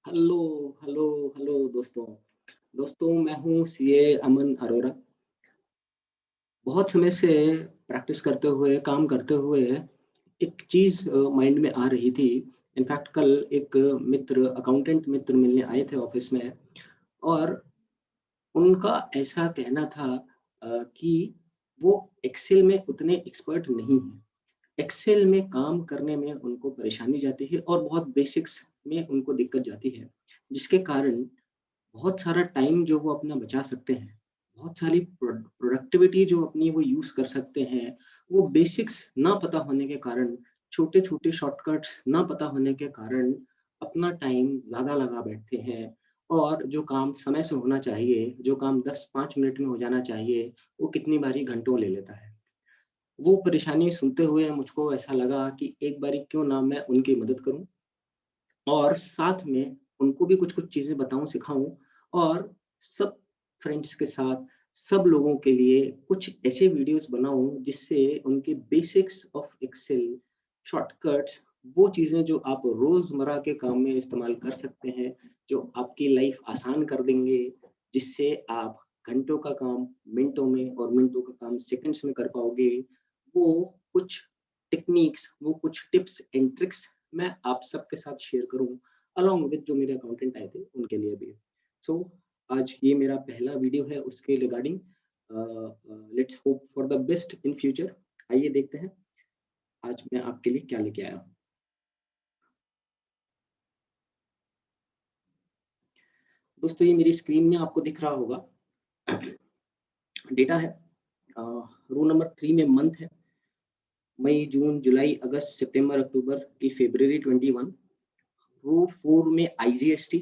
Hello, hello, hello दोस्तों। दोस्तों मैं हूँ सीए अमन अरोरा। बहुत समय से प्रैक्टिस करते हुए, काम करते हुए एक चीज़ माइंड में आ रही थी। इनफैक्ट कल एक मित्र, अकाउंटेंट मित्र मिलने आए थे ऑफ़िस में और उनका ऐसा कहना था कि वो एक्सेल में उतने एक्सपर्ट नहीं हैं। एक्सेल में काम करने में उनको परेशानी जाती है और बहुत बेसिक्स में उनको दिक्कत जाती है, जिसके कारण बहुत सारा टाइम जो वो अपना बचा सकते हैं, बहुत सारी प्रोडक्टिविटी जो अपनी वो यूज़ कर सकते हैं, वो बेसिक्स ना पता होने के कारण, छोटे-छोटे शॉर्टकट्स ना पता होने के कारण अपना टाइम ज़्यादा लगा बैठते हैं और जो काम समय से होना चाहिए, जो काम 10-5 मिनट में हो जाना चाहिए, वो कितनी बारी घंटों ले लेता है। वो परेशानी सुनते हुए मुझको ऐसा लगा कि एक बारी क्यों ना मैं उनकी मदद करूँ और साथ में उनको भी कुछ-कुछ चीज़ें बताऊँ, सिखाऊँ और सब फ्रेंड्स के साथ, सब लोगों के लिए कुछ ऐसे वीडियोज़ बनाऊँ जिससे उनके बेसिक्स ऑफ एक्सेल, शॉर्टकट्स, वो चीज़ें जो आप रोज़मर्रा के काम में इस्तेमाल कर सकते हैं, जो आपकी लाइफ़ आसान कर देंगे, जिससे आप घंटों का काम मिनटों में और मिनटों का काम सेकंड्स में कर पाओगे। वो कुछ टेक्नीक्स, वो कुछ टिप्स एंड ट्रिक्स मैं आप सबके साथ शेयर करूँ, अलोंग विद जो मेरे अकाउंटेंट आए थे, उनके लिए भी। सो आज ये मेरा पहला वीडियो है उसके regarding. Let's hope for the best in future. आइए देखते हैं, आज मैं आपके लिए क्या लेके आया हूँ। दोस्तों ये मेरी स्क्रीन में आपको दिख रहा होगा, डेटा है। रो नंबर 3 में मंथ है, मई, जून, जुलाई, अगस्त, सितंबर, अक्टूबर की फ़रवरी 21। रो 4 में आईजीएसटी,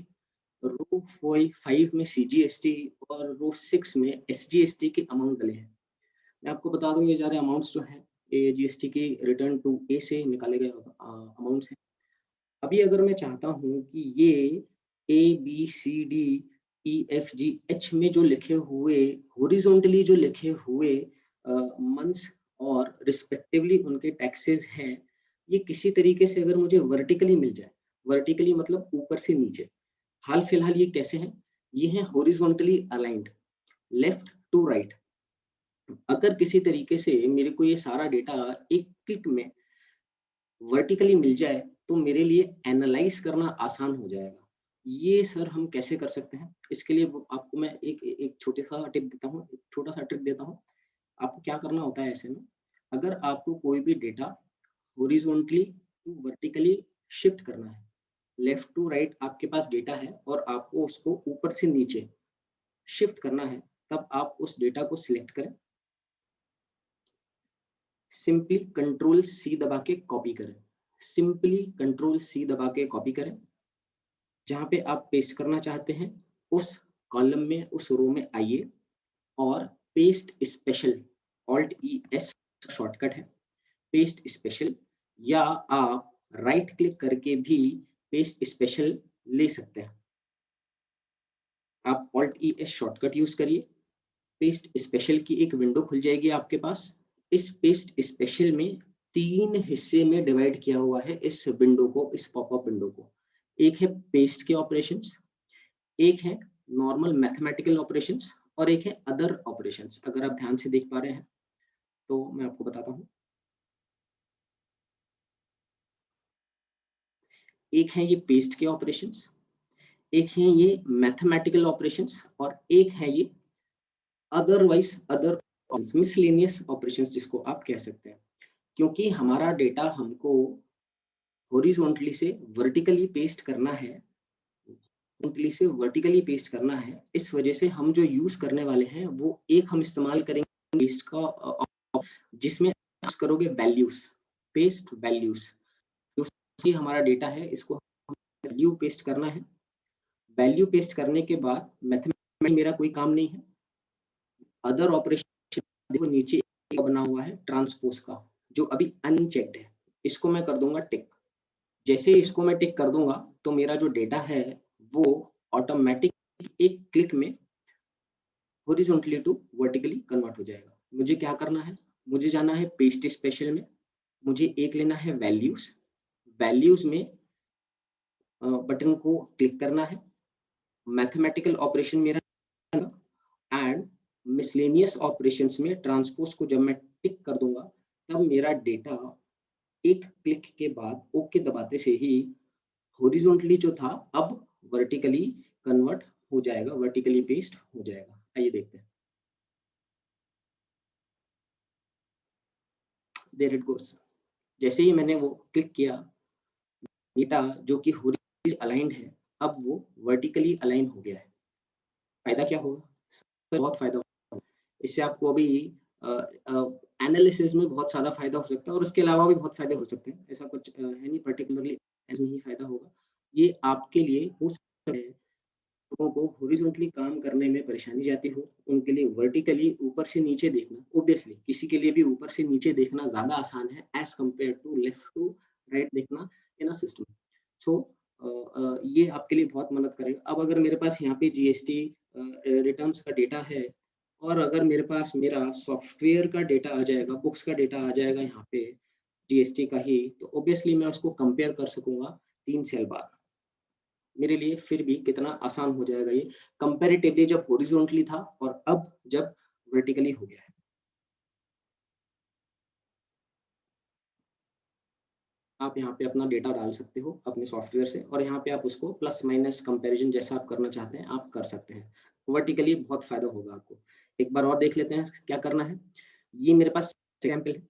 रो 5 में सीजीएसटी और रो 6 में एसजीएसटी के अमाउंट डले हैं। मैं आपको बता दूँ ये सारे अमाउंट्स जो हैं, ये जीएसटी की रिटर्न टू ए से निकाले गए अमाउंट्स हैं। अभी अगर मैं चाहता हूँ कि ये ए, बी, सी, डी, ई, एफ, जी, एच में जो लिखे हुए हॉरिज़ॉन्टली जो लिखे हुए मंथ्स और रिस्पेक्टिवली उनके टैक्सेस हैं, ये किसी तरीके से अगर मुझे वर्टिकली मिल जाए, वर्टिकली मतलब ऊपर से नीचे। हाल-फिलहाल ये कैसे हैं? ये हैं horizontally aligned, left to right. अगर किसी तरीके से मेरे को ये सारा डेटा एक क्लिक में वर्टिकली मिल जाए, तो मेरे लिए एनालाइज़ करना आसान हो जाएगा। ये सर हम कैसे कर सकते हैं? इसके लिए वो आपको मैं एक एक छोटे-सा टिप देता हूँ, एक छोटा-सा ट्रिक देता हूँ। आपको क्या करना होता है ऐसे में, अगर आपको कोई भी data horizontally to vertically shift करना है, लेफ्ट टू राइट आपके पास डेटा है और आपको उसको ऊपर से नीचे शिफ्ट करना है, तब आप उस डेटा को सिलेक्ट करें, सिंपली कंट्रोल सी दबा के कॉपी करें। सिंपली कंट्रोल सी दबा के कॉपी करें। जहाँ पे आप पेस्ट करना चाहते हैं, उस कॉलम में, उस रो में आइए और paste special, alt E S shortcut है, पेस्ट स्पेशल, या आप राइट क्लिक करके भी पेस्ट स्पेशल ले सकते हैं। आप alt E S shortcut use करिए, पेस्ट स्पेशल की एक विंडो खुल जाएगी आपके पास। इस पेस्ट स्पेशल में 3 हिस्से में डिवाइड किया हुआ है इस विंडो को, इस पॉपअप विंडो को। एक है पेस्ट के ऑपरेशंस, एक है नॉर्मल मैथमेटिकल ऑपरेशंस और एक है अदर ऑपरेशंस। अगर आप ध्यान से देख पा रहे हैं, तो मैं आपको बताता हूँ। एक है ये पेस्ट के ऑपरेशंस, एक है ये मैथमेटिकल ऑपरेशंस और एक है ये अदरवाइज़ अदर मिसलेनियस ऑपरेशंस जिसको आप कह सकते हैं। क्योंकि हमारा डेटा हमको हॉरिज़ॉन्टली से वर्टिकली पेस्ट करना है, हॉरिज़ॉन्टली से वर्टिकली पेस्ट करना है, इस वजह से हम जो यूज़ करने वाले हैं, वो एक हम इस्तेमाल करेंगे पेस्ट का जिसमें यूज़ करोगे वैल्यूज़, पेस्ट वैल्यूज़। जो हमारा डेटा है, इसको वैल्यू पेस्ट करना है। वैल्यू पेस्ट करने के बाद मैथमेटिक्स में मेरा कोई काम नहीं है। अदर ऑपरेशन देखो नीचे एक बना हुआ है ट्रांसपोज़ का, जो अभी अनचेक्ड है। इसको मैं कर दूँगा टिक। जैसे ही इसको मैं टिक कर दूँगा, तो मेरा जो डेटा है, वो ऑटोमैटिक एक क्लिक में हॉरिज़ॉन्टली टू वर्टिकली कन्वर्ट हो जाएगा। मुझे क्या करना है? मुझे जाना है पेस्ट स्पेशल में, मुझे एक लेना है वैल्यूज़, वैल्यूज़ में बटन को क्लिक करना है, मैथमेटिकल ऑपरेशन मेरा एंड मिसलेनियस ऑपरेशंस में ट्रांसपोज को जब मैं टिक कर दूंगा तब मेरा डेटा एक क्लिक के बाद ओके दबाते से ही हॉरिजॉन्टली जो था अब वर्टिकली कन्वर्ट हो जाएगा, वर्टिकली पेस्ट हो जाएगा। आइए देखते हैं। There it goes. जैसे ही मैंने वो क्लिक किया, डेटा जो कि हॉरिजॉन्टली अलाइंड है अब वो वर्टिकली अलाइन हो गया है। फायदा क्या होगा? बहुत फायदा होगा। इससे आपको अभी एनालिसिस में बहुत सारा फायदा हो सकता है और उसके अलावा भी बहुत फायदे हो सकते हैं। ऐसा कुछ है नहीं पर्टिकुलरली इसमें ही फायदा होगा। ये आपके लिए हो सकता है लोगों को हॉरिजॉन्टली काम करने में परेशानी जाती हो, उनके लिए वर्टिकली ऊपर से नीचे देखना ऑब्वियसली किसी के लिए भी ऊपर से नीचे देखना ज़्यादा आसान है as compare to left to right देखना इन अ सिस्टम। सो ये आपके लिए बहुत मदद करेगा। अब अगर मेरे पास यहाँ पे जीएसटी रिटर्न्स का डेटा है और अगर मेरे पास मेरा सॉफ्टवेयर का डेटा आ जाएगा, बुक्स का डेटा आ जाएगा यहाँ पे जीएसटी का ही, तो ऑब्वियसली मैं उसको कंपेयर कर सकूँगा 3 साल बाद। मेरे लिए फिर भी कितना आसान हो जाएगा ये कंपैरेटिवली जब हॉरिजॉन्टली था और अब जब वर्टिकली हो गया है। आप यहाँ पे अपना डेटा डाल सकते हो अपने सॉफ्टवेयर से और यहाँ पे आप उसको प्लस माइनस कंपैरिजन जैसा आप करना चाहते हैं आप कर सकते हैं। वर्टिकली बहुत फायदा होगा आपको। एक बार और देख लेते हैं क्या करना है। ये मेरे पास एग्जाम्पल है।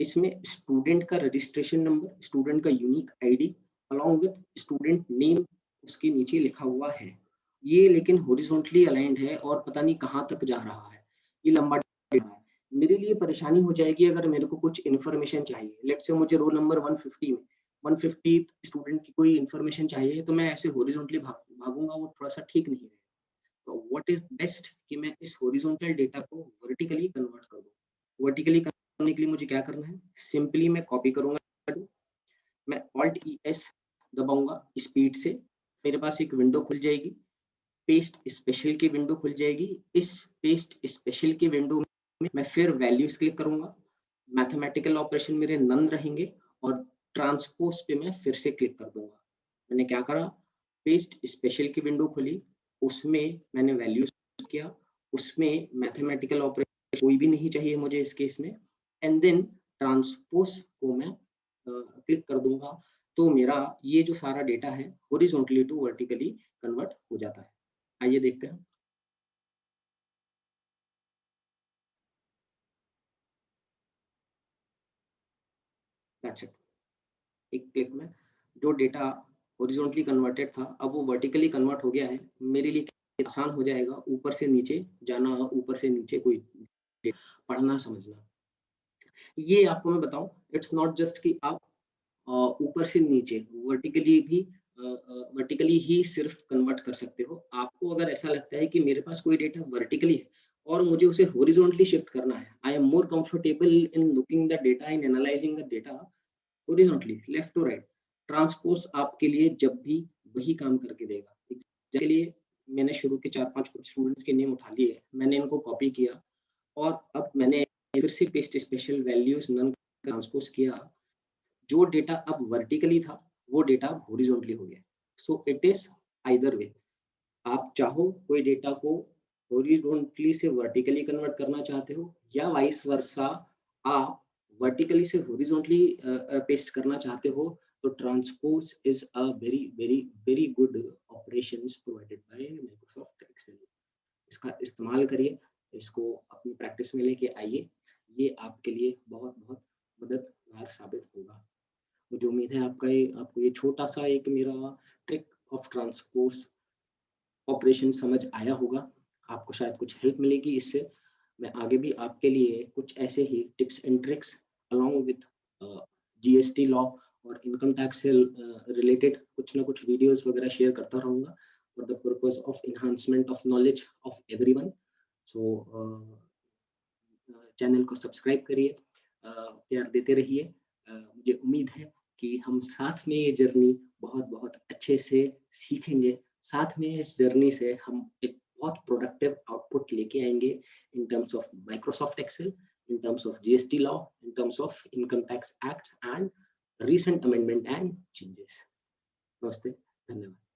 इसमें स्टूडेंट का रजिस्ट्रेशन नंबर, स्टूडेंट का unique ID along with student name उसके नीचे लिखा हुआ है। ये लेकिन हॉरिजॉन्टली अलाइंड है और पता नहीं कहाँ तक जा रहा है। ये लंबा रहा है। मेरे लिए परेशानी हो जाएगी अगर मेरे को कुछ इन्फॉर्मेशन चाहिए। लेट्स से मुझे रोल नंबर 150 में 150 स्टूडेंट की कोई इन्फॉर्मेशन चाहिए तो मैं ऐसे हॉरिजॉन्टली भागूंगा, वो थोड़ा सा ठीक नहीं है। तो व्हाट इज बेस्ट कि मैं इस हॉरिजॉन्टल डेटा को वर्टिकली कन्वर्ट कर दूं। वर्टिकली करने के लिए मुझे क्या करना है? सिंपली मैं कॉपी करूंगा, मैं ऑल्ट ई एस दबाऊंगा स्पीड से, मेरे पास एक विंडो खुल जाएगी, पेस्ट स्पेशल की विंडो खुल जाएगी। इस पेस्ट स्पेशल की विंडो में मैं फिर वैल्यूज क्लिक करूंगा, मैथमेटिकल ऑपरेशन मेरे नन रहेंगे और ट्रांसपोज पे मैं फिर से क्लिक कर दूंगा। मैंने क्या करा? पेस्ट स्पेशल की विंडो खुली, उसमें मैंने वैल्यूज किया, उसमें मैथमेटिकल ऑपरेशन कोई भी नहीं चाहिए मुझे इस केस में, एंड देन ट्रांसपोज को मैं क्लिक कर दूंगा तो मेरा ये जो सारा डेटा है हॉरिजॉन्टली टू वर्टिकली कन्वर्ट हो जाता है। आइए देखते हैं। That's it. एक क्लिक में जो डेटा हॉरिजॉन्टली कन्वर्टेड था अब वो वर्टिकली कन्वर्ट हो गया है। मेरे लिए आसान हो जाएगा ऊपर से नीचे जाना, ऊपर से नीचे कोई पढ़ना समझना। ये आपको मैं बताऊं, इट्स नॉट जस्ट कि आप ऊपर से नीचे वर्टिकली भी वर्टिकली ही सिर्फ कन्वर्ट कर सकते हो। आपको अगर ऐसा लगता है कि मेरे पास कोई डेटा वर्टिकली है और मुझे उसे हॉरिजॉन्टली शिफ्ट करना है, I am more comfortable in looking the data, in analysing the data horizontally left to right. Transpose आपके लिए जब भी वही काम करके देगा। के लिए मैंने शुरू के 4-5 कुछ स्टूडेंट्स के नेम उठा लिए, मैंने इनको कॉपी किया और अब मैंने फिर से paste special values none transpose किया। जो डेटा अब वर्टिकली था वो डेटा अब हॉरिजॉन्टली हो गया। So it is either way. आप चाहो कोई डेटा को हॉरिजॉन्टली से वर्टिकली कन्वर्ट करना चाहते हो या वाइस वर्सा आप वर्टिकली से हॉरिजॉन्टली पेस्ट करना चाहते हो, तो transpose is a very very very good operations provided by Microsoft Excel. इसका इस्तेमाल करिए, इसको अपनी प्रैक्टिस में लेके आइए। ये आपके लिए बहुत बहुत मददगार साबित होगा। मुझे उम्मीद है आपको ये छोटा सा एक मेरा ट्रिक ऑफ ट्रांसपोज ऑपरेशन समझ आया होगा। आपको शायद कुछ हेल्प मिलेगी इससे। मैं आगे भी आपके लिए कुछ ऐसे ही tips and tricks along with GST law और इनकम टैक्स से रिलेटेड कुछ ना कुछ वीडियोस वगैरह शेयर करता रहूँगा for the purpose of enhancement of knowledge of everyone. So channel को सब्सक्राइब करिए, प्यार देते रहिए। मुझे उम्मीद है कि हम साथ में ये जर्नी बहुत बहुत अच्छे से सीखेंगे। साथ में इस जर्नी से हम एक बहुत प्रोडक्टिव आउटपुट लेके आएंगे in terms of Microsoft Excel, in terms of GST law, in terms of income tax acts and recent amendment and changes. Namaste. धन्यवाद।